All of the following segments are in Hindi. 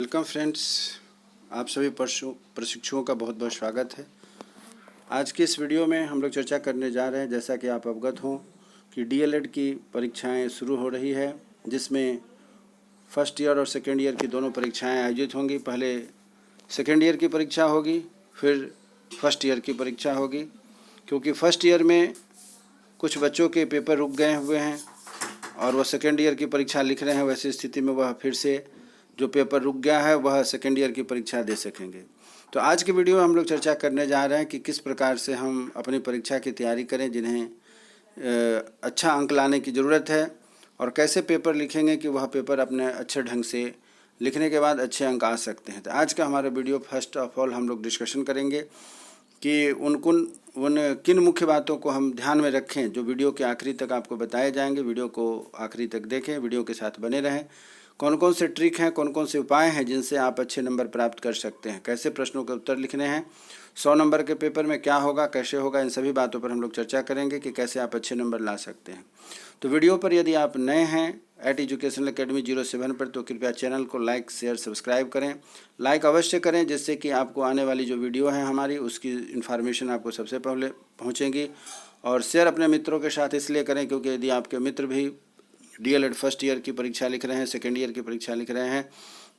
वेलकम फ्रेंड्स, आप सभी प्रशिक्षुओं का बहुत बहुत स्वागत है। आज की इस वीडियो में हम लोग चर्चा करने जा रहे हैं, जैसा कि आप अवगत हों कि डीएलएड की परीक्षाएं शुरू हो रही है, जिसमें फर्स्ट ईयर और सेकेंड ईयर की दोनों परीक्षाएं आयोजित होंगी। पहले सेकेंड ईयर की परीक्षा होगी, फिर फर्स्ट ईयर की परीक्षा होगी। क्योंकि फर्स्ट ईयर में कुछ बच्चों के पेपर रुक गए हुए हैं और वह सेकेंड ईयर की परीक्षा लिख रहे हैं, वैसी स्थिति में वह फिर से जो पेपर रुक गया है वह सेकेंड ईयर की परीक्षा दे सकेंगे। तो आज की वीडियो में हम लोग चर्चा करने जा रहे हैं कि किस प्रकार से हम अपनी परीक्षा की तैयारी करें, जिन्हें अच्छा अंक लाने की ज़रूरत है, और कैसे पेपर लिखेंगे कि वह पेपर अपने अच्छे ढंग से लिखने के बाद अच्छे अंक आ सकते हैं। तो आज का हमारा वीडियो फर्स्ट ऑफ ऑल हम लोग डिस्कशन करेंगे कि उन किन मुख्य बातों को हम ध्यान में रखें, जो वीडियो के आखिरी तक आपको बताए जाएंगे। वीडियो को आखिरी तक देखें, वीडियो के साथ बने रहें। कौन कौन से ट्रिक हैं, कौन कौन से उपाय हैं जिनसे आप अच्छे नंबर प्राप्त कर सकते हैं, कैसे प्रश्नों के उत्तर लिखने हैं, 100 नंबर के पेपर में क्या होगा, कैसे होगा, इन सभी बातों पर हम लोग चर्चा करेंगे कि कैसे आप अच्छे नंबर ला सकते हैं। तो वीडियो पर यदि आप नए हैं एट एजुकेशनल अकेडमी 07 पर, तो कृपया चैनल को लाइक शेयर सब्सक्राइब करें। लाइक अवश्य करें, जिससे कि आपको आने वाली जो वीडियो है हमारी, उसकी इन्फॉर्मेशन आपको सबसे पहले पहुँचेगी। और शेयर अपने मित्रों के साथ इसलिए करें क्योंकि यदि आपके मित्र भी डीएलएड फर्स्ट ईयर की परीक्षा लिख रहे हैं, सेकेंड ईयर की परीक्षा लिख रहे हैं,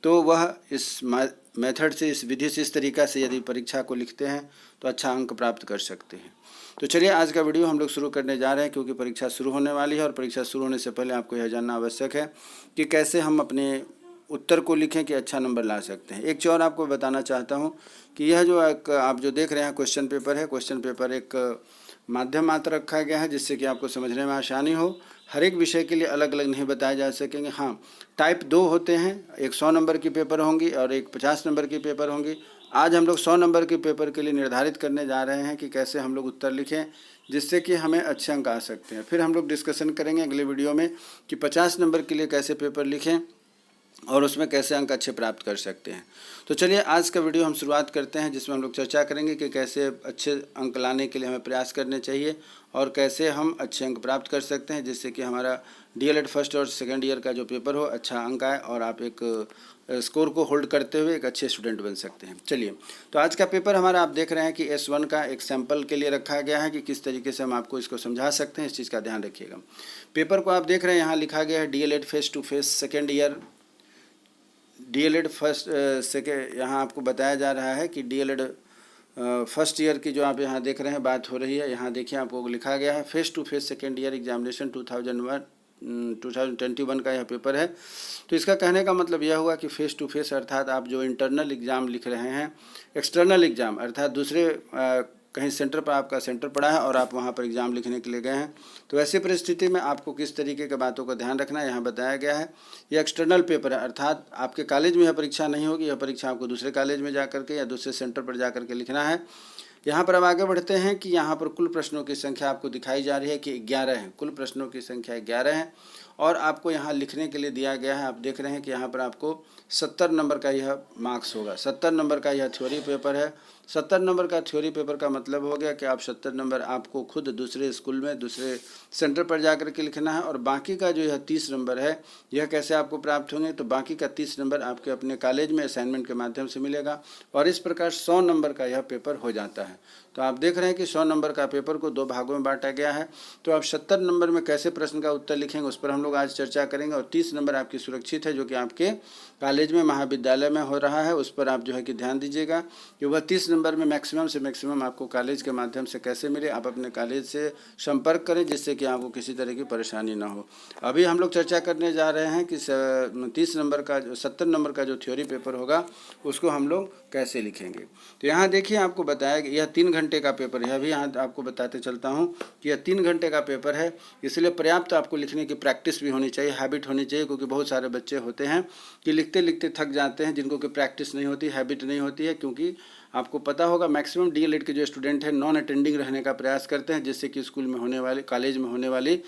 तो वह इस मेथड से, इस विधि से, इस तरीक़ा से यदि परीक्षा को लिखते हैं तो अच्छा अंक प्राप्त कर सकते हैं। तो चलिए आज का वीडियो हम लोग शुरू करने जा रहे हैं, क्योंकि परीक्षा शुरू होने वाली है और परीक्षा शुरू होने से पहले आपको यह जानना आवश्यक है कि कैसे हम अपने उत्तर को लिखें कि अच्छा नंबर ला सकते हैं। एक चीज़ और आपको बताना चाहता हूं कि यह जो आप जो देख रहे हैं क्वेश्चन पेपर है, क्वेश्चन पेपर एक माध्यम मात्र रखा गया है, जिससे कि आपको समझने में आसानी हो। हर एक विषय के लिए अलग अलग नहीं बताए जा सकेंगे। हाँ, टाइप 2 होते हैं, एक 100 नंबर की पेपर होंगी और एक 50 नंबर की पेपर होंगी। आज हम लोग 100 नंबर के पेपर के लिए निर्धारित करने जा रहे हैं कि कैसे हम लोग उत्तर लिखें जिससे कि हमें अच्छे अंक आ सकते हैं। फिर हम लोग डिस्कशन करेंगे अगले वीडियो में कि 50 नंबर के लिए कैसे पेपर लिखें और उसमें कैसे अंक अच्छे प्राप्त कर सकते हैं। तो चलिए आज का वीडियो हम शुरुआत करते हैं, जिसमें हम लोग चर्चा करेंगे कि कैसे अच्छे अंक लाने के लिए हमें प्रयास करने चाहिए और कैसे हम अच्छे अंक प्राप्त कर सकते हैं, जिससे कि हमारा डीएलएड फर्स्ट और सेकेंड ईयर का जो पेपर हो अच्छा अंक आए और आप एक स्कोर को होल्ड करते हुए एक अच्छे स्टूडेंट बन सकते हैं। चलिए, तो आज का पेपर हमारा आप देख रहे हैं कि S1 का एक सैम्पल के लिए रखा गया है कि किस तरीके से हम आपको इसको समझा सकते हैं। इस चीज़ का ध्यान रखिएगा। पेपर को आप देख रहे हैं, यहाँ लिखा गया है DElEd face to face second year. DElEd first second, यहाँ आपको बताया जा रहा है कि डीएलएड फर्स्ट ईयर की जो आप यहाँ देख रहे हैं बात हो रही है। यहाँ देखिए आपको लिखा गया है face to face second year examination 2021 का यह पेपर है। तो इसका कहने का मतलब यह हुआ कि फेस टू फेस अर्थात आप जो इंटरनल एग्ज़ाम लिख रहे हैं, एक्सटर्नल एग्ज़ाम अर्थात दूसरे कहीं सेंटर पर आपका सेंटर पड़ा है और आप वहाँ पर एग्ज़ाम लिखने के लिए गए हैं, तो ऐसी परिस्थिति में आपको किस तरीके के बातों का ध्यान रखना है यहाँ बताया गया है। यह एक्सटर्नल पेपर है, अर्थात आपके कॉलेज में यह परीक्षा नहीं होगी, यह परीक्षा आपको दूसरे कॉलेज में जा के या दूसरे सेंटर पर जा के लिखना है। यहाँ पर अब आगे बढ़ते हैं कि यहाँ पर कुल प्रश्नों की संख्या आपको दिखाई जा रही है कि 11 है। कुल प्रश्नों की संख्या 11 है और आपको यहाँ लिखने के लिए दिया गया है। आप देख रहे हैं कि यहाँ पर आपको 70 नंबर का यह मार्क्स होगा। 70 नंबर का यह थ्योरी पेपर है। 70 नंबर का थ्योरी पेपर का मतलब हो गया कि आप 70 नंबर आपको खुद दूसरे स्कूल में दूसरे सेंटर पर जा कर के लिखना है, और बाकी का जो यह 30 नंबर है यह कैसे आपको प्राप्त होंगे, तो बाकी का 30 नंबर आपके अपने कॉलेज में असाइनमेंट के माध्यम से मिलेगा और इस प्रकार 100 नंबर का यह पेपर हो जाता है। तो आप देख रहे हैं कि 100 नंबर का पेपर को 2 भागों में बांटा गया है। तो आप 70 नंबर में कैसे प्रश्न का उत्तर लिखेंगे उस पर हम लोग आज चर्चा करेंगे, और 30 नंबर आपकी सुरक्षित है जो कि आपके कॉलेज में महाविद्यालय में हो रहा है, उस पर आप जो है कि ध्यान दीजिएगा कि वह 30 नंबर में मैक्सिमम से मैक्सिमम आपको कॉलेज के माध्यम से कैसे मिले। आप अपने कॉलेज से संपर्क करें जिससे कि आपको किसी तरह की परेशानी ना हो। अभी हम लोग चर्चा करने जा रहे हैं कि 30 नंबर का 70 नंबर का जो थ्योरी पेपर होगा उसको हम लोग कैसे लिखेंगे। तो यहाँ देखिए आपको बताया कि यह 3 घंटे का पेपर है। अभी यहाँ आपको बताते चलता हूँ कि यह 3 घंटे का पेपर है, इसलिए पर्याप्त आपको लिखने की प्रैक्टिस भी होनी चाहिए, हैबिट होनी चाहिए, क्योंकि बहुत सारे बच्चे होते हैं कि लिखते लिखते थक जाते हैं, जिनको कि प्रैक्टिस नहीं होती, हैबिट नहीं होती है। क्योंकि आपको पता होगा मैक्सिमम डीएलएड के जो स्टूडेंट हैं नॉन अटेंडिंग रहने का प्रयास करते हैं, जिससे कि स्कूल में होने वाले, कॉलेज में होने वाली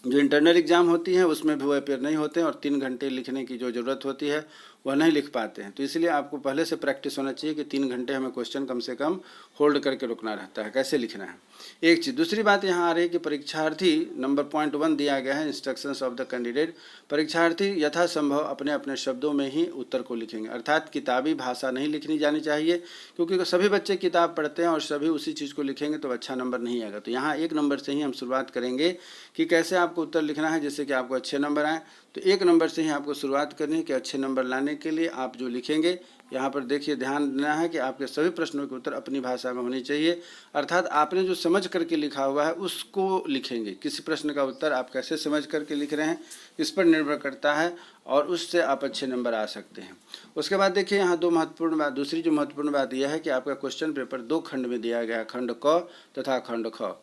जो इंटरनल एग्ज़ाम होती है उसमें भी वो अपेयर नहीं होते हैं और 3 घंटे लिखने की जो ज़रूरत होती है वह नहीं लिख पाते हैं। तो इसलिए आपको पहले से प्रैक्टिस होना चाहिए कि 3 घंटे हमें क्वेश्चन कम से कम होल्ड करके रुकना रहता है, कैसे लिखना है, एक चीज़। दूसरी बात यहाँ आ रही है कि परीक्षार्थी नंबर पॉइंट 1 दिया गया है, इंस्ट्रक्शंस ऑफ द कैंडिडेट। परीक्षार्थी यथासंभव अपने अपने शब्दों में ही उत्तर को लिखेंगे, अर्थात किताबी भाषा नहीं लिखनी जानी चाहिए, क्योंकि सभी बच्चे किताब पढ़ते हैं और सभी उसी चीज़ को लिखेंगे तो अच्छा नंबर नहीं आएगा। तो यहाँ 1 नंबर से ही हम शुरुआत करेंगे कि कैसे आपको उत्तर लिखना है जिससे कि आपको अच्छे नंबर आएँ। तो 1 नंबर से ही आपको शुरुआत करनी है कि अच्छे नंबर लाने के लिए आप जो लिखेंगे, यहाँ पर देखिए ध्यान देना है कि आपके सभी प्रश्नों के उत्तर अपनी भाषा में होनी चाहिए, अर्थात आपने जो समझ करके लिखा हुआ है उसको लिखेंगे। किसी प्रश्न का उत्तर आप कैसे समझ करके लिख रहे हैं इस पर निर्भर करता है और उससे आप अच्छे नंबर आ सकते हैं। उसके बाद देखिए यहाँ दूसरी जो महत्वपूर्ण बात यह है कि आपका क्वेश्चन पेपर 2 खंड में दिया गया है, खंड क तथा खंड ख,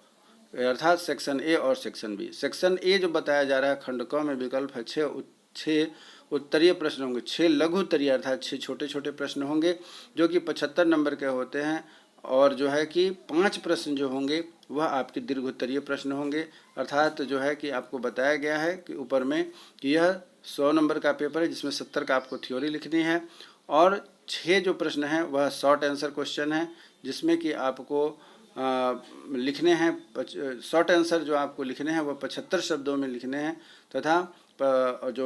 अर्थात सेक्शन ए और सेक्शन बी। सेक्शन ए जो बताया जा रहा है, खंड क में विकल्प है 6 उत्तरीय प्रश्न होंगे, 6 लघु उत्तरीय अर्थात 6 छोटे छोटे प्रश्न होंगे जो कि 75 नंबर के होते हैं, और जो है कि 5 प्रश्न जो होंगे वह आपके दीर्घ उत्तरीय प्रश्न होंगे, अर्थात जो है कि आपको बताया गया है कि ऊपर में कि यह 100 नंबर का पेपर है जिसमें 70 का आपको थ्योरी लिखनी है, और 6 जो प्रश्न हैं वह शॉर्ट आंसर क्वेश्चन है जिसमें कि आपको लिखने हैं, शॉर्ट आंसर जो आपको लिखने हैं वह 75 शब्दों में लिखने हैं, तथा जो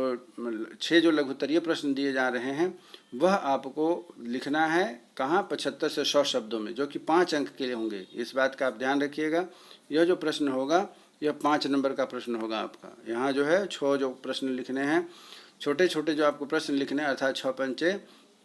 6 जो लघुत्तरीय प्रश्न दिए जा रहे हैं वह आपको लिखना है कहाँ, 75 से 100 शब्दों में, जो कि 5 अंक के लिए होंगे। इस बात का आप ध्यान रखिएगा। यह जो प्रश्न होगा यह 5 नंबर का प्रश्न होगा आपका। यहाँ जो है 6 जो प्रश्न लिखने हैं, छोटे छोटे जो आपको प्रश्न लिखने हैं, अर्थात 6 पंचे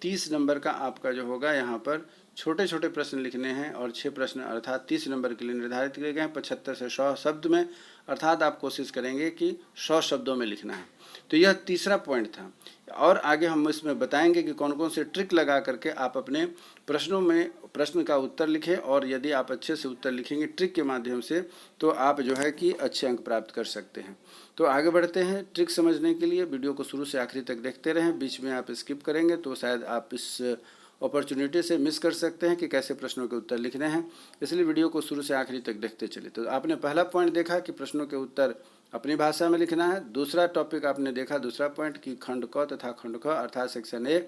30 नंबर का आपका जो होगा यहाँ पर छोटे छोटे प्रश्न लिखने हैं, और 6 प्रश्न अर्थात 30 नंबर के लिए निर्धारित किए गए हैं 75 से 100 शब्द में, अर्थात आप कोशिश करेंगे कि 100 शब्दों में लिखना है। तो यह तीसरा पॉइंट था, और आगे हम इसमें बताएंगे कि कौन कौन से ट्रिक लगा करके आप अपने प्रश्नों में प्रश्न का उत्तर लिखें, और यदि आप अच्छे से उत्तर लिखेंगे ट्रिक के माध्यम से तो आप जो है कि अच्छे अंक प्राप्त कर सकते हैं। तो आगे बढ़ते हैं। ट्रिक समझने के लिए वीडियो को शुरू से आखिरी तक देखते रहें, बीच में आप स्किप करेंगे तो शायद आप इस अपॉर्चुनिटी से मिस कर सकते हैं कि कैसे प्रश्नों के उत्तर लिखने हैं, इसलिए वीडियो को शुरू से आखिरी तक देखते चले। तो आपने पहला पॉइंट देखा कि प्रश्नों के उत्तर अपनी भाषा में लिखना है। दूसरा टॉपिक आपने देखा, दूसरा पॉइंट कि खंड क तथा खंड ख अर्थात सेक्शन ए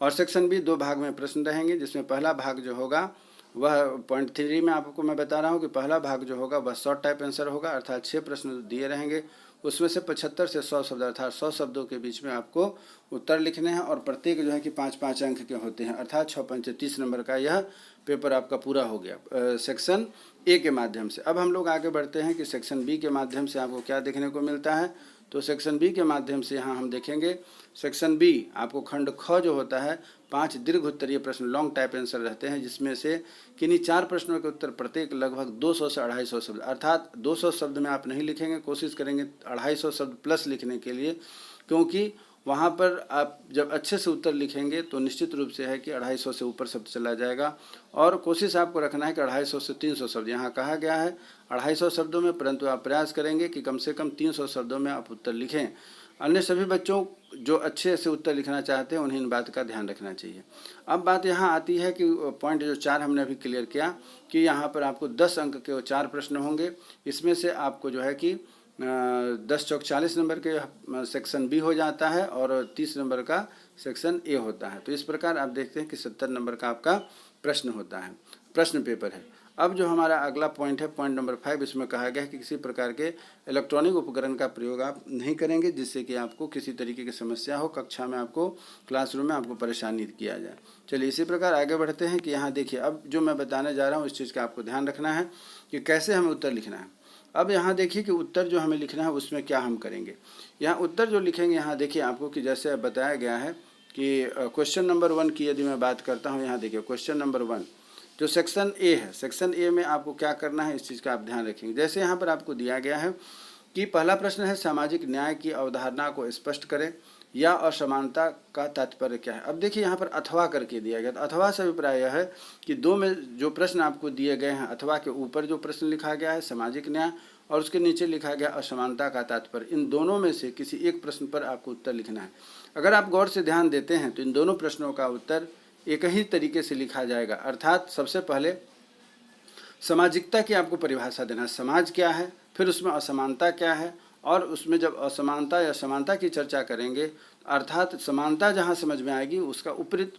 और सेक्शन बी 2 भाग में प्रश्न रहेंगे, जिसमें पहला भाग जो होगा वह पॉइंट 3 में आपको मैं बता रहा हूँ कि पहला भाग जो होगा वह शॉर्ट टाइप आंसर होगा, अर्थात 6 प्रश्न दिए रहेंगे, उसमें से 75 से 100 शब्द अर्थात 100 शब्दों के बीच में आपको उत्तर लिखने हैं, और प्रत्येक जो है कि 5-5 अंक के होते हैं, अर्थात 6 पंचे 30 नंबर का यह पेपर आपका पूरा हो गया सेक्शन ए के माध्यम से। अब हम लोग आगे बढ़ते हैं कि सेक्शन बी के माध्यम से आपको क्या देखने को मिलता है। तो सेक्शन बी के माध्यम से यहाँ हम देखेंगे, सेक्शन बी आपको खंड ख जो होता है 5 दीर्घ उत्तरीय प्रश्न लॉन्ग टाइप आंसर रहते हैं, जिसमें से किन्हीं 4 प्रश्नों के उत्तर प्रत्येक लगभग 200 से 250 शब्द, अर्थात 200 शब्द में आप नहीं लिखेंगे, कोशिश करेंगे 250 शब्द प्लस लिखने के लिए, क्योंकि वहाँ पर आप जब अच्छे से उत्तर लिखेंगे तो निश्चित रूप से है कि 250 से ऊपर शब्द चला जाएगा, और कोशिश आपको रखना है कि 250 से 300 शब्द, यहाँ कहा गया है 250 शब्दों में, परंतु आप प्रयास करेंगे कि कम से कम 300 शब्दों में आप उत्तर लिखें। अन्य सभी बच्चों जो अच्छे से उत्तर लिखना चाहते हैं उन्हें इन बात का ध्यान रखना चाहिए। अब बात यहाँ आती है कि पॉइंट जो 4 हमने अभी क्लियर किया कि यहाँ पर आपको 10 अंक के 4 प्रश्न होंगे, इसमें से आपको जो है कि 10 चौक 40 नंबर के सेक्शन बी हो जाता है और 30 नंबर का सेक्शन ए होता है। तो इस प्रकार आप देखते हैं कि 70 नंबर का आपका प्रश्न होता है, प्रश्न पेपर है। अब जो हमारा अगला पॉइंट है, पॉइंट नंबर 5, इसमें कहा गया है कि किसी प्रकार के इलेक्ट्रॉनिक उपकरण का प्रयोग आप नहीं करेंगे जिससे कि आपको किसी तरीके की समस्या हो, कक्षा में आपको, क्लासरूम में आपको परेशानी किया जाए। चलिए इसी प्रकार आगे बढ़ते हैं कि यहाँ देखिए, अब जो मैं बताने जा रहा हूँ इस चीज़ का आपको ध्यान रखना है कि कैसे हमें उत्तर लिखना है। अब यहाँ देखिए कि उत्तर जो हमें लिखना है उसमें क्या हम करेंगे। यहाँ उत्तर जो लिखेंगे, यहाँ देखिए आपको कि जैसे बताया गया है कि क्वेश्चन नंबर 1 की यदि मैं बात करता हूँ, यहाँ देखिए क्वेश्चन नंबर 1 जो सेक्शन ए है, सेक्शन ए में आपको क्या करना है इस चीज़ का आप ध्यान रखेंगे। जैसे यहाँ पर आपको दिया गया है कि पहला प्रश्न है सामाजिक न्याय की अवधारणा को स्पष्ट करें या असमानता का तात्पर्य क्या है। अब देखिए यहाँ पर अथवा करके दिया गया, तो अथवा से अभिप्राय यह है कि 2 में जो प्रश्न आपको दिए गए हैं, अथवा के ऊपर जो प्रश्न लिखा गया है सामाजिक न्याय और उसके नीचे लिखा गया असमानता का तात्पर्य, इन दोनों में से किसी एक प्रश्न पर आपको उत्तर लिखना है। अगर आप गौर से ध्यान देते हैं तो इन दोनों प्रश्नों का उत्तर एक ही तरीके से लिखा जाएगा, अर्थात सबसे पहले सामाजिकता की आपको परिभाषा देना है, समाज क्या है, फिर उसमें असमानता क्या है, और उसमें जब असमानता या समानता की चर्चा करेंगे, अर्थात समानता जहाँ समझ में आएगी उसका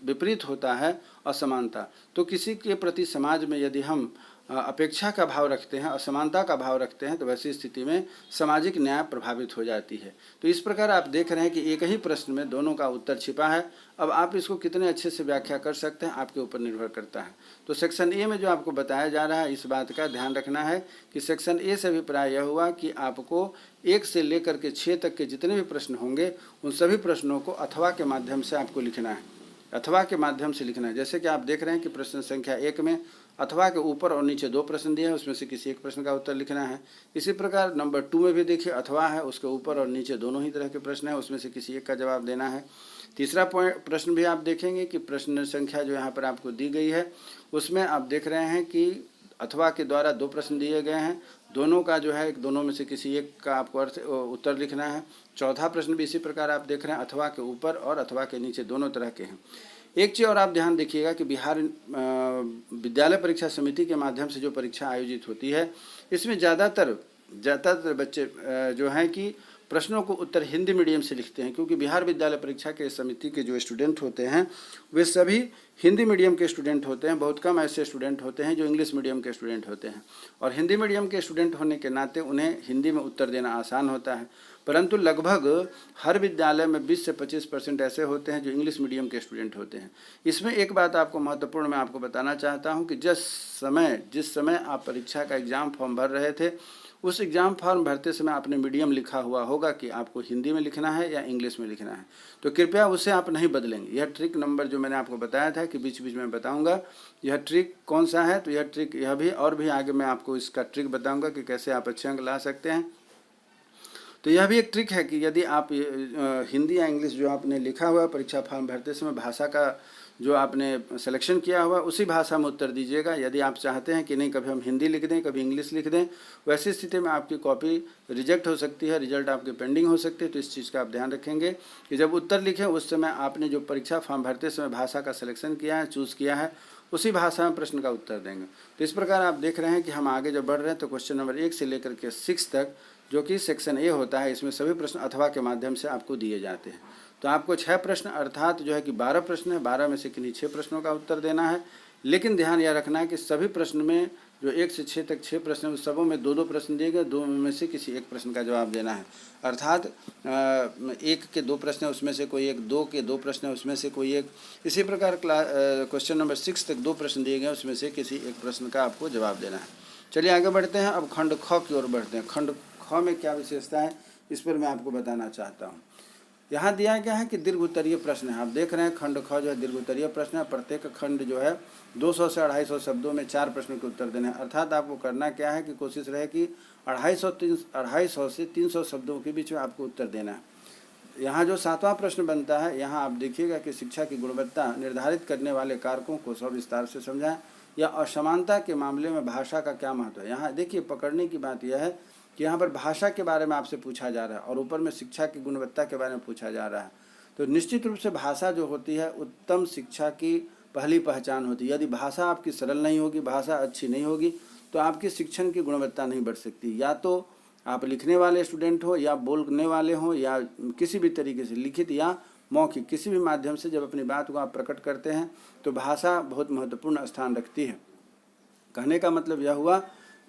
विपरीत होता है असमानता। तो किसी के प्रति समाज में यदि हम अपेक्षा का भाव रखते हैं, असमानता का भाव रखते हैं, तो वैसी स्थिति में सामाजिक न्याय प्रभावित हो जाती है। तो इस प्रकार आप देख रहे हैं कि एक ही प्रश्न में दोनों का उत्तर छिपा है। अब आप इसको कितने अच्छे से व्याख्या कर सकते हैं आपके ऊपर निर्भर करता है। तो सेक्शन ए में जो आपको बताया जा रहा है, इस बात का ध्यान रखना है कि सेक्शन ए से अभिप्राय यह हुआ कि आपको 1 से लेकर के 6 तक के जितने भी प्रश्न होंगे उन सभी प्रश्नों को अथवा के माध्यम से आपको लिखना है, अथवा के माध्यम से लिखना है। जैसे कि आप देख रहे हैं कि प्रश्न संख्या 1 में अथवा के ऊपर और नीचे 2 प्रश्न दिए हैं, उसमें से किसी एक प्रश्न का उत्तर लिखना है। इसी प्रकार नंबर 2 में भी देखिए अथवा है, उसके ऊपर और नीचे दोनों ही तरह के प्रश्न हैं, उसमें से किसी एक का जवाब देना है। तीसरा प्रश्न भी आप देखेंगे कि प्रश्न संख्या जो यहाँ पर आपको दी गई है उसमें आप देख रहे हैं कि अथवा के द्वारा 2 प्रश्न दिए गए हैं, दोनों का जो है दोनों में से किसी एक का आपको उत्तर लिखना है। चौथा प्रश्न भी इसी प्रकार आप देख रहे हैं, अथवा के ऊपर और अथवा के नीचे दोनों तरह के हैं। एक चीज़ और आप ध्यान देखिएगा कि बिहार विद्यालय परीक्षा समिति के माध्यम से जो परीक्षा आयोजित होती है, इसमें ज़्यादातर बच्चे जो हैं कि प्रश्नों को उत्तर हिंदी मीडियम से लिखते हैं, क्योंकि बिहार विद्यालय परीक्षा के समिति के जो स्टूडेंट होते हैं वे सभी हिंदी मीडियम के स्टूडेंट होते हैं। बहुत कम ऐसे स्टूडेंट होते हैं जो इंग्लिश मीडियम के स्टूडेंट होते हैं, और हिंदी मीडियम के स्टूडेंट होने के नाते उन्हें हिंदी में उत्तर देना आसान होता है। परंतु लगभग हर विद्यालय में 20 से 25% ऐसे होते हैं जो इंग्लिश मीडियम के स्टूडेंट होते हैं। इसमें एक बात आपको महत्वपूर्ण मैं आपको बताना चाहता हूं कि जिस समय आप परीक्षा का एग्ज़ाम फॉर्म भर रहे थे, उस एग्ज़ाम फॉर्म भरते समय आपने मीडियम लिखा हुआ होगा कि आपको हिंदी में लिखना है या इंग्लिश में लिखना है, तो कृपया उसे आप नहीं बदलेंगे। यह ट्रिक नंबर जो मैंने आपको बताया था कि बीच बीच में बताऊंगा, यह ट्रिक कौन सा है, तो यह ट्रिक यह भी और भी आगे मैं आपको इसका ट्रिक बताऊंगा कि कैसे आप अच्छे अंक ला सकते हैं। तो यह भी एक ट्रिक है कि यदि आप हिंदी या इंग्लिश जो आपने लिखा हुआ परीक्षा फॉर्म भरते समय भाषा का जो आपने सिलेक्शन किया हुआ उसी भाषा में उत्तर दीजिएगा। यदि आप चाहते हैं कि नहीं कभी हम हिंदी लिख दें कभी इंग्लिश लिख दें, वैसी स्थिति में आपकी कॉपी रिजेक्ट हो सकती है, रिजल्ट आपके पेंडिंग हो सकती है। तो इस चीज़ का आप ध्यान रखेंगे कि जब उत्तर लिखें उस समय आपने जो परीक्षा फॉर्म भरते समय भाषा का सिलेक्शन किया है, चूज़ किया है, उसी भाषा में प्रश्न का उत्तर देंगे। तो इस प्रकार आप देख रहे हैं कि हम आगे जब बढ़ रहे हैं तो क्वेश्चन नंबर 1 से लेकर के 6 तक जो कि सेक्शन ए होता है, इसमें सभी प्रश्न अथवा के माध्यम से आपको दिए जाते हैं। तो आपको 6 प्रश्न अर्थात जो है कि 12 प्रश्न है, 12 में से किन्हीं 6 प्रश्नों का उत्तर देना है। लेकिन ध्यान यह रखना है कि सभी प्रश्न में जो 1 से 6 तक 6 प्रश्न हैं उस सबों में 2-2 प्रश्न दिए गए, 2 में से किसी एक प्रश्न का जवाब देना है। अर्थात 1 के 2 प्रश्न है उसमें से कोई एक, 2 के 2 प्रश्न है उसमें से कोई एक। इसी प्रकार क्वेश्चन नंबर 6 तक 2 प्रश्न दिए गए, उसमें से किसी एक प्रश्न का आपको जवाब देना है। चलिए आगे बढ़ते हैं, अब खंड ख की ओर बढ़ते हैं। खंड ख में क्या विशेषता है इस पर मैं आपको बताना चाहता हूँ। यहाँ दिया गया है कि दीर्घ उत्तरीय प्रश्न है। आप देख रहे हैं खंड ख जो है दीर्घ उत्तरीय प्रश्न है। प्रत्येक खंड जो है 200 से 250 शब्दों में 4 प्रश्नों के उत्तर देने हैं। अर्थात आपको करना क्या है कि कोशिश रहे कि 250 से 300 शब्दों के बीच में आपको उत्तर देना है। यहाँ जो 7वां प्रश्न बनता है, यहाँ आप देखिएगा कि शिक्षा की गुणवत्ता निर्धारित करने वाले कारकों को सविस्तार से समझाएं, या असमानता के मामले में भाषा का क्या महत्व है। यहाँ देखिए पकड़ने की बात यह है कि यहाँ पर भाषा के बारे में आपसे पूछा जा रहा है और ऊपर में शिक्षा की गुणवत्ता के बारे में पूछा जा रहा है। तो निश्चित रूप से भाषा जो होती है उत्तम शिक्षा की पहली पहचान होती है। यदि भाषा आपकी सरल नहीं होगी, भाषा अच्छी नहीं होगी, तो आपकी शिक्षण की गुणवत्ता नहीं बढ़ सकती। या तो आप लिखने वाले स्टूडेंट हो या बोलने वाले हो या किसी भी तरीके से लिखित या मौखिक किसी भी माध्यम से जब अपनी बात को आप प्रकट करते हैं तो भाषा बहुत महत्वपूर्ण स्थान रखती है। कहने का मतलब यह हुआ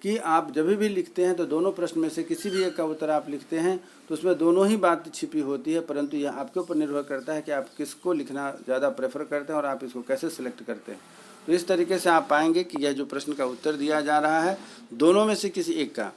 कि आप जब भी लिखते हैं तो दोनों प्रश्न में से किसी भी एक का उत्तर आप लिखते हैं तो उसमें दोनों ही बात छिपी होती है, परंतु यह आपके ऊपर निर्भर करता है कि आप किसको लिखना ज़्यादा प्रेफर करते हैं और आप इसको कैसे सिलेक्ट करते हैं। तो इस तरीके से आप पाएंगे कि यह जो प्रश्न का उत्तर दिया जा रहा है दोनों में से किसी एक का।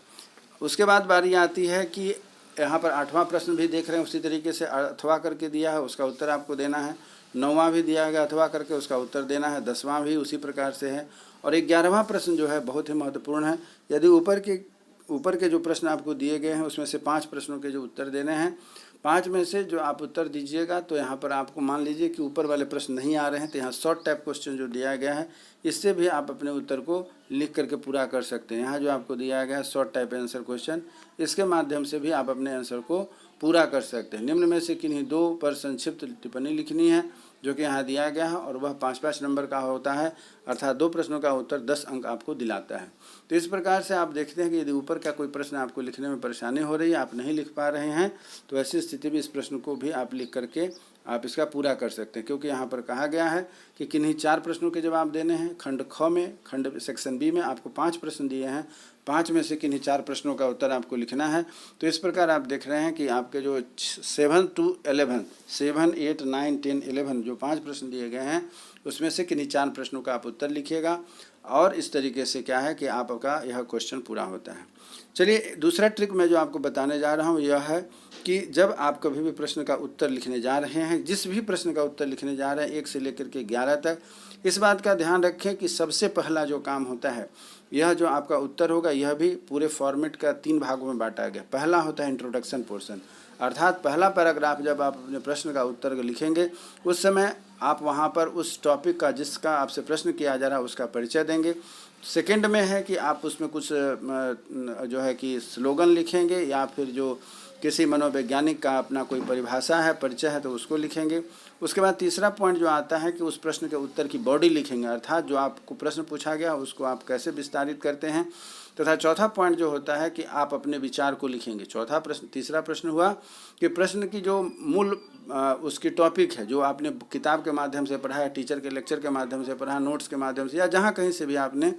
उसके बाद बारी आती है कि यहाँ पर 8वां प्रश्न भी देख रहे हैं, उसी तरीके से अथवा करके दिया है, उसका उत्तर आपको देना है। 9वां भी दिया गया अथवा करके, उसका उत्तर देना है। 10वां भी उसी प्रकार से है। और 11वां प्रश्न जो है बहुत ही महत्वपूर्ण है। यदि ऊपर के जो प्रश्न आपको दिए गए हैं उसमें से 5 प्रश्नों के जो उत्तर देने हैं, 5 में से जो आप उत्तर दीजिएगा तो यहाँ पर आपको मान लीजिए कि ऊपर वाले प्रश्न नहीं आ रहे हैं तो यहाँ शॉर्ट टाइप क्वेश्चन जो दिया गया है इससे भी आप अपने उत्तर को लिख करके पूरा कर सकते हैं। यहाँ जो आपको दिया गया है शॉर्ट टाइप आंसर क्वेश्चन, इसके माध्यम से भी आप अपने आंसर को पूरा कर सकते हैं। निम्न में से किन्हीं 2 पर संक्षिप्त टिप्पणी लिखनी है जो कि यहाँ दिया गया है, और वह 5-5 नंबर का होता है, अर्थात 2 प्रश्नों का उत्तर 10 अंक आपको दिलाता है। तो इस प्रकार से आप देखते हैं कि यदि ऊपर का कोई प्रश्न आपको लिखने में परेशानी हो रही है, आप नहीं लिख पा रहे हैं, तो ऐसी स्थिति में इस प्रश्न को भी आप लिख करके आप इसका पूरा कर सकते हैं, क्योंकि यहाँ पर कहा गया है कि किन्हीं 4 प्रश्नों के जवाब देने हैं। खंड ख में, खंड सेक्शन बी में आपको 5 प्रश्न दिए हैं, 5 में से किन्हीं 4 प्रश्नों का उत्तर आपको लिखना है। तो इस प्रकार आप देख रहे हैं कि आपके जो 7 to 11, 7, 8, 9, 10, 11 जो 5 प्रश्न दिए गए हैं, उसमें से किन्हीं 4 प्रश्नों का आप उत्तर लिखिएगा, और इस तरीके से क्या है कि आपका यह क्वेश्चन पूरा होता है। चलिए, दूसरा ट्रिक मैं जो आपको बताने जा रहा हूँ यह है कि जब आप कभी भी प्रश्न का उत्तर लिखने जा रहे हैं, जिस भी प्रश्न का उत्तर लिखने जा रहे हैं 1 से लेकर के 11 तक, इस बात का ध्यान रखें कि सबसे पहला जो काम होता है, यह जो आपका उत्तर होगा यह भी पूरे फॉर्मेट का 3 भागों में बांटा गया। पहला होता है इंट्रोडक्शन पोर्शन, अर्थात पहला पैराग्राफ जब आप अपने प्रश्न का उत्तर लिखेंगे उस समय आप वहाँ पर उस टॉपिक का, जिसका आपसे प्रश्न किया जा रहा है, उसका परिचय देंगे। सेकंड में है कि आप उसमें कुछ जो है कि स्लोगन लिखेंगे, या फिर जो किसी मनोवैज्ञानिक का अपना कोई परिभाषा है, परिचय है, तो उसको लिखेंगे। उसके बाद तीसरा पॉइंट जो आता है कि उस प्रश्न के उत्तर की बॉडी लिखेंगे, अर्थात जो आपको प्रश्न पूछा गया उसको आप कैसे विस्तारित करते हैं। तथा चौथा पॉइंट जो होता है कि आप अपने विचार को लिखेंगे। तीसरा प्रश्न हुआ कि प्रश्न की जो मूल उसकी टॉपिक है, जो आपने किताब के माध्यम से पढ़ा है, टीचर के लेक्चर के माध्यम से पढ़ा, नोट्स के माध्यम से, या जहाँ कहीं से भी आपने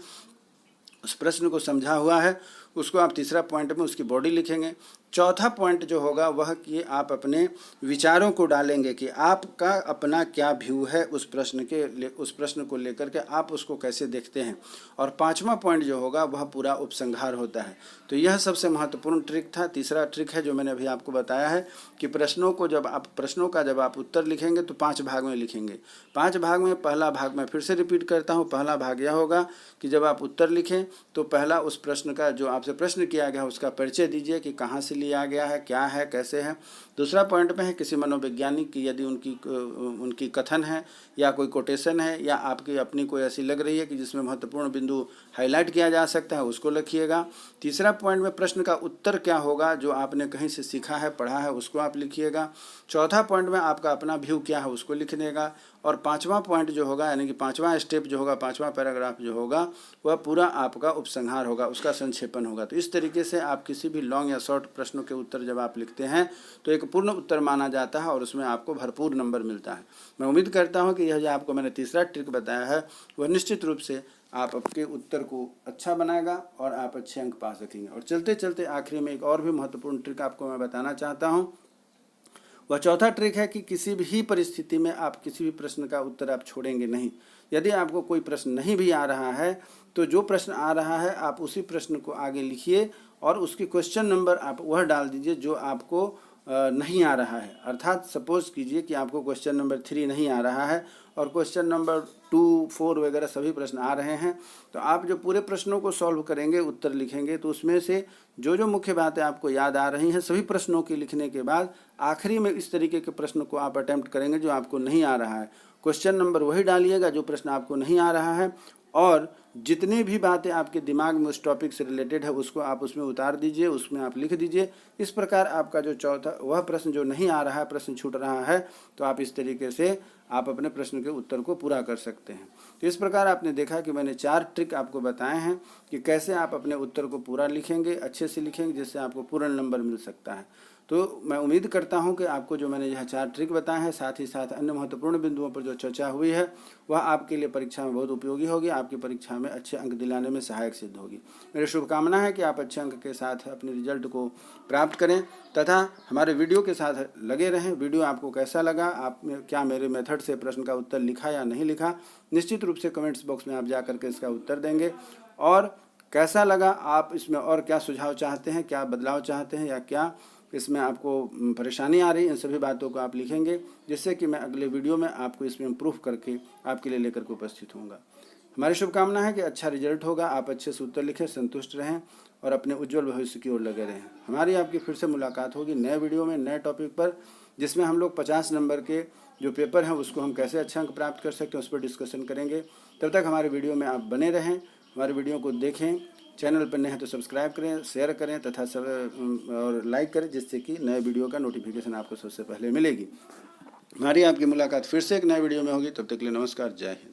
उस प्रश्न को समझा हुआ है, उसको आप तीसरा पॉइंट में उसकी बॉडी लिखेंगे। चौथा पॉइंट जो होगा वह कि आप अपने विचारों को डालेंगे कि आपका अपना क्या व्यू है उस प्रश्न को लेकर के, आप उसको कैसे देखते हैं। और पांचवा पॉइंट जो होगा वह पूरा उपसंहार होता है। तो यह सबसे महत्वपूर्ण ट्रिक था। तीसरा ट्रिक है जो मैंने अभी आपको बताया है कि प्रश्नों का जब आप उत्तर लिखेंगे तो 5 भाग में लिखेंगे। 5 भाग में पहला भाग मैं फिर से रिपीट करता हूँ। पहला भाग यह होगा कि जब आप उत्तर लिखें तो पहला उस प्रश्न का, जो आपसे प्रश्न किया गया उसका परिचय दीजिए कि कहाँ से लिया गया है, क्या है, कैसे है। दूसरा पॉइंट में है किसी मनोवैज्ञानिक की यदि उनकी कथन है या कोई कोटेशन है, या आपकी अपनी कोई ऐसी लग रही है कि जिसमें महत्वपूर्ण बिंदु हाईलाइट किया जा सकता है, उसको लिखिएगा। तीसरा पॉइंट में प्रश्न का उत्तर क्या होगा, जो आपने कहीं से सीखा है, पढ़ा है, उसको आप लिखिएगा। चौथा पॉइंट में आपका अपना व्यू क्या है, उसको लिख देगा। और पांचवा पॉइंट जो होगा, यानी कि पांचवा स्टेप जो होगा, पांचवा पैराग्राफ जो होगा, वह पूरा आपका उपसंहार होगा, उसका संक्षेपण होगा। तो इस तरीके से आप किसी भी लॉन्ग या शॉर्ट प्रश्नों के उत्तर जब आप लिखते हैं तो एक पूर्ण उत्तर माना जाता है और उसमें आपको भरपूर नंबर मिलता है। मैं उम्मीद करता हूं कि यह जो आपको मैंने तीसरा ट्रिक बताया है वह निश्चित रूप से आप आपके उत्तर को अच्छा बनाएगा और आप अच्छे अंक पा सकेंगे। और चलते चलते आखिरी में एक और भी महत्वपूर्ण ट्रिक आपको मैं बताना चाहता हूँ। वह चौथा ट्रिक है कि किसी भी परिस्थिति में आप किसी भी प्रश्न का उत्तर आप छोड़ेंगे नहीं। यदि आपको कोई प्रश्न नहीं भी आ रहा है तो जो प्रश्न आ रहा है आप उसी प्रश्न को आगे लिखिए और उसकी क्वेश्चन नंबर आप वह डाल दीजिए जो आपको नहीं आ रहा है। अर्थात सपोज कीजिए कि आपको क्वेश्चन नंबर 3 नहीं आ रहा है और क्वेश्चन नंबर 2, 4 वगैरह सभी प्रश्न आ रहे हैं, तो आप जो पूरे प्रश्नों को सॉल्व करेंगे, उत्तर लिखेंगे, तो उसमें से जो मुख्य बातें आपको याद आ रही हैं सभी प्रश्नों के लिखने के बाद आखिरी में इस तरीके के प्रश्न को आप अटेम्प्ट करेंगे जो आपको नहीं आ रहा है। क्वेश्चन नंबर वही डालिएगा जो प्रश्न आपको नहीं आ रहा है, और जितनी भी बातें आपके दिमाग में उस टॉपिक से रिलेटेड है उसको आप उसमें उतार दीजिए, उसमें आप लिख दीजिए। इस प्रकार आपका जो चौथा वह प्रश्न जो नहीं आ रहा है, प्रश्न छूट रहा है, तो आप इस तरीके से आप अपने प्रश्न के उत्तर को पूरा कर सकते हैं। तो इस प्रकार आपने देखा कि मैंने 4 ट्रिक आपको बताए हैं कि कैसे आप अपने उत्तर को पूरा लिखेंगे, अच्छे से लिखेंगे, जिससे आपको पूर्ण नंबर मिल सकता है। तो मैं उम्मीद करता हूं कि आपको जो मैंने यह 4 ट्रिक बताए हैं, साथ ही साथ अन्य महत्वपूर्ण बिंदुओं पर जो चर्चा हुई है, वह आपके लिए परीक्षा में बहुत उपयोगी होगी, आपकी परीक्षा में अच्छे अंक दिलाने में सहायक सिद्ध होगी। मेरी शुभकामना है कि आप अच्छे अंक के साथ अपने रिजल्ट को प्राप्त करें तथा हमारे वीडियो के साथ लगे रहें। वीडियो आपको कैसा लगा, आपने क्या मेरे मेथड से प्रश्न का उत्तर लिखा या नहीं लिखा, निश्चित रूप से कमेंट्स बॉक्स में आप जा करके इसका उत्तर देंगे। और कैसा लगा, आप इसमें और क्या सुझाव चाहते हैं, क्या बदलाव चाहते हैं, या क्या इसमें आपको परेशानी आ रही है, इन सभी बातों को आप लिखेंगे, जिससे कि मैं अगले वीडियो में आपको इसमें इम्प्रूव करके आपके लिए लेकर के उपस्थित होऊंगा। हमारी शुभकामना है कि अच्छा रिजल्ट होगा, आप अच्छे से उत्तर लिखें, संतुष्ट रहें और अपने उज्जवल भविष्य की ओर लगे रहें। हमारी आपकी फिर से मुलाकात होगी नए वीडियो में, नए टॉपिक पर, जिसमें हम लोग 50 नंबर के जो पेपर हैं उसको हम कैसे अच्छा अंक प्राप्त कर सकते हैं उस पर डिस्कशन करेंगे। तब तक हमारे वीडियो में आप बने रहें, हमारे वीडियो को देखें, चैनल पर नए हैं तो सब्सक्राइब करें, शेयर करें तथा और लाइक करें, जिससे कि नए वीडियो का नोटिफिकेशन आपको सबसे पहले मिलेगी। हमारी आपकी मुलाकात फिर से एक नए वीडियो में होगी। तब तक के लिए नमस्कार, जय हिंद।